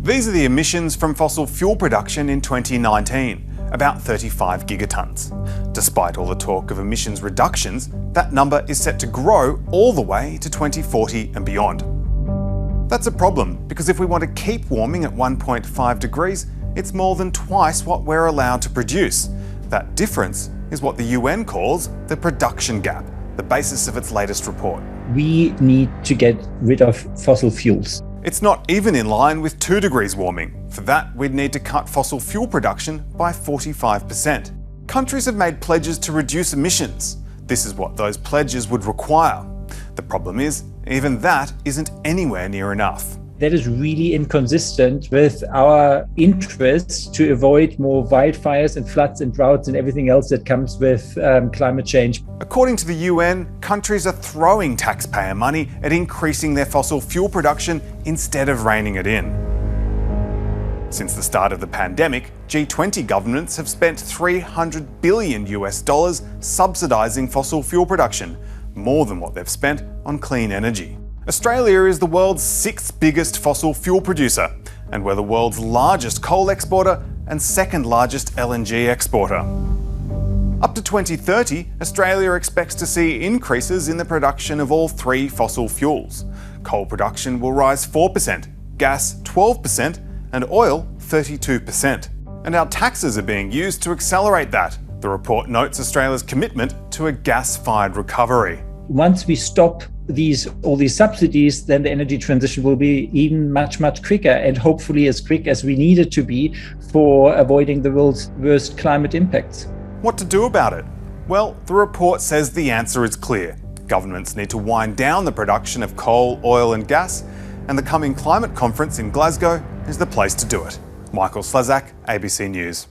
These are the emissions from fossil fuel production in 2019, about 35 gigatons. Despite all the talk of emissions reductions, that number is set to grow all the way to 2040 and beyond. That's a problem, because if we want to keep warming at 1.5 degrees, it's more than twice what we're allowed to produce. That difference is what the UN calls the production gap, the basis of its latest report. We need to get rid of fossil fuels. It's not even in line with 2 degrees warming. For that, we'd need to cut fossil fuel production by 45%. Countries have made pledges to reduce emissions. This is what those pledges would require. The problem is, even that isn't anywhere near enough. That is really inconsistent with our interest to avoid more wildfires and floods and droughts and everything else that comes with climate change. According to the UN, countries are throwing taxpayer money at increasing their fossil fuel production instead of reining it in. Since the start of the pandemic, G20 governments have spent $300 billion subsidising fossil fuel production, more than what they've spent on clean energy. Australia is the world's 6th biggest fossil fuel producer, and we're the world's largest coal exporter and 2nd largest LNG exporter. Up to 2030, Australia expects to see increases in the production of all 3 fossil fuels. Coal production will rise 4%, gas 12%, and oil 32%. And our taxes are being used to accelerate that. The report notes Australia's commitment to a gas-fired recovery. Once we stop all these subsidies, then the energy transition will be even much quicker, and hopefully as quick as we need it to be for avoiding the world's worst climate impacts. What to do about it? Well, the report says the answer is clear. Governments need to wind down the production of coal, oil and gas, and the coming climate conference in Glasgow is the place to do it. Michael Slezak, ABC News.